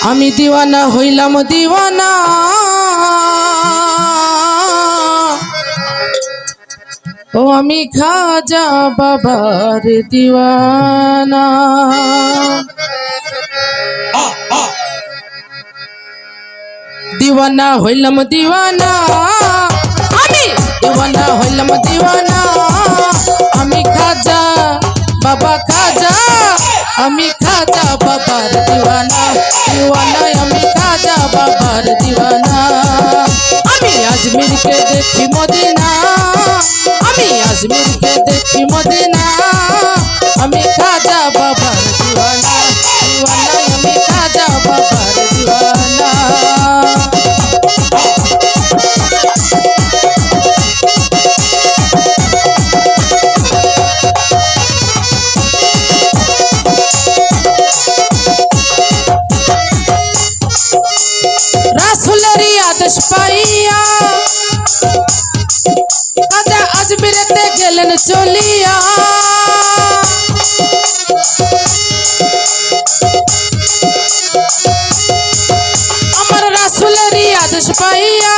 আমি দিওয়ানা হইলাম দিওয়ানা, ও আমি খাজা বাবার দিওয়ানা। দিওয়ানা হইলাম দিওয়ানা, আমি দিওয়ানা হইলাম দিওয়ানা, আমি খাজা বাবা খাজা, আমি খাজা বাবার দিওয়ানা। দিওয়ানা আমি খাজা বাবার দিওয়ানা। আমি আজমিরকে দেখি মদিনা, আমি আজমিরকে দেখি মদিনা, আমি খাজা বাবার দিওয়ানা। দিওয়ানা আমি খাজা বাবার দিওয়ানা। রাসূলেরই আদেশ পাইয়া খাজা আজমিরেতে গেলেন চলিয়া। আমার রাসূলেরই আদেশ পাইয়া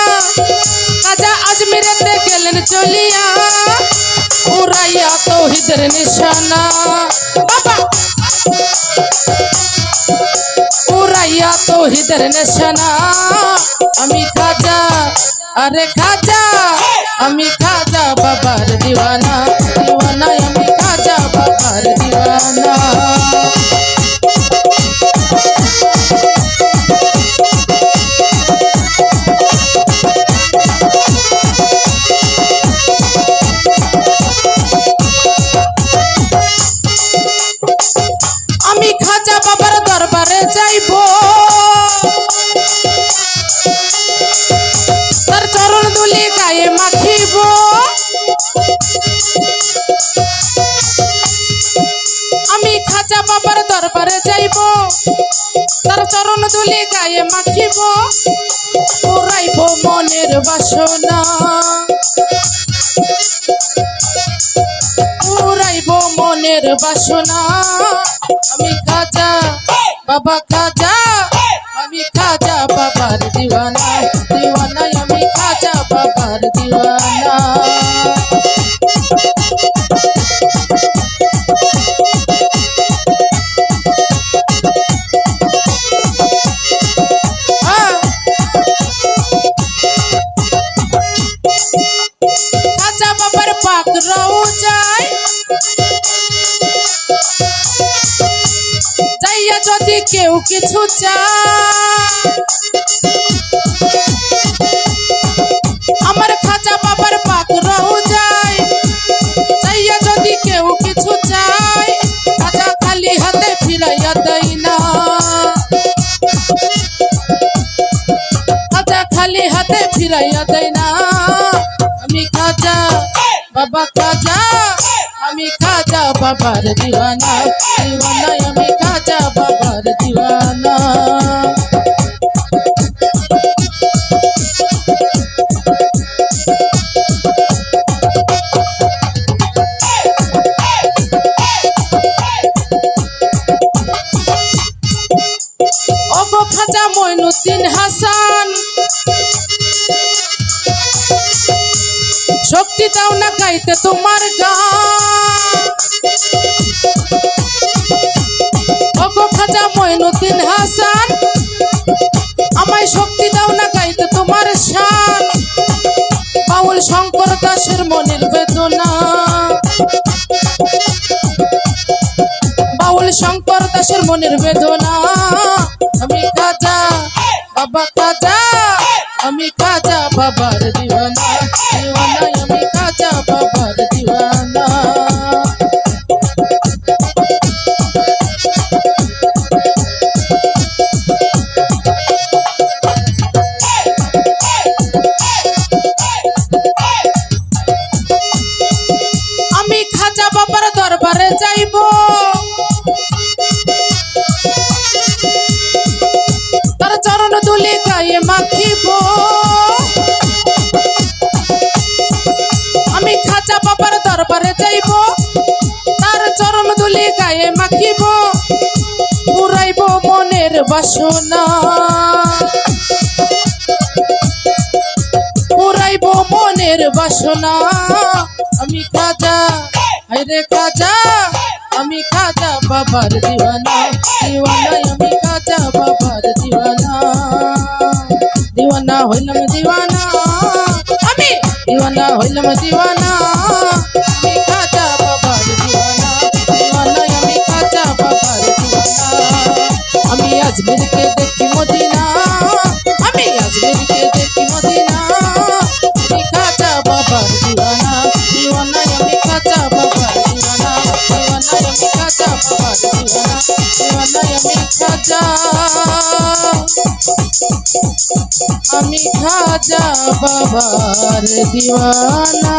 খাজা আজমিরেতে গেলেন চলিয়া। উড়াইয়া তাওহীদের নিশানা বাবা, উড়াইয়া তাওহীদের নিশানা। আমি খাজা, আরে খাজা, আমি খাজা বাবার দিওয়ানা। দিওয়ানা আমি খাজা বাবার দিওয়ানা। আমি খাজা বাবার দরবারে যাইব, তার চরণ ধুলি গায়ে মাখিব। আমি খাজা বাবার দরবারে যাইব, তার চরণ ধুলি গায়ে মাখিব। পুরাইব মনের বাসনা, পুরাইব মনের বাসনা। আমি খাজা বাবা খাজা, আমি খাজা বাবার দিওয়ানা। দিওয়ানা আমি খাজা বাবার দিওয়ানা। খাজা বাবার পাক রওজায় যাইয়া যদি কেউ কিছু চায়, আমার খাজা বাবার পাক রওজায় যাইয়া যদি কেউ কিছু চায়, খাজা খালি হাতে ফিরাইয়া দেয় না, খাজা খালি হাতে ফিরাইয়া দেয় না। আমি খাজা বাবা খাজা, আমি খাজা বাবার দিওয়ানা। দিওয়ানা আমি খাজা বাবার দিওয়ানা। ওগো খাজা মঈনুদ্দিন হাসান, শক্তি দাও না গাইতে তোমার গান। ওগো খাজা মঈনুদ্দিন হাসান, আমায় শক্তি দাও না গাইতে তোমার শান। বাউল শঙ্কর দাসের মনের বেদনা, বাউল শঙ্কর দাসের মনের বেদনা। আমি খাজা বাবা খাজা, আমি খাজা বাবার দিওয়ানা। দিওয়ানা আমি খাজা বাবার দিওয়ানা। আমি খাজা বাবার দরবারে যাইব, তার চরণ ধুলি গায়ে মাখিব। আমি খাজা বাবার গায়ে মাখিব পুরাইব মনের বাসনা পুরাইব মনের বাসনা আমি খাজা হায়রে খাজা আমি খাজা বাবার দিওয়ানা দিওয়ানা আমি খাজা বাবার দিওয়ানা দিওয়ানা হইলাম দিওয়ানা আমি দিওয়ানা হইলাম দিওয়ানা আমি খাজা বাবার দিওয়ানা দিওয়ানা আমি খাজা বাবার দিওয়ানা আমি আজমিরকে দেখি মদিনা আমি আজমিরকে দেখি মদিনা আমি খাজা বাবার দিওয়ানা দিওয়ানা আমি খাজা বাবার দিওয়ানা দিওয়ানা আমি খাজা বাবার দিওয়ানা দিওয়ানা আমি খাজা বাবার দিওয়ানা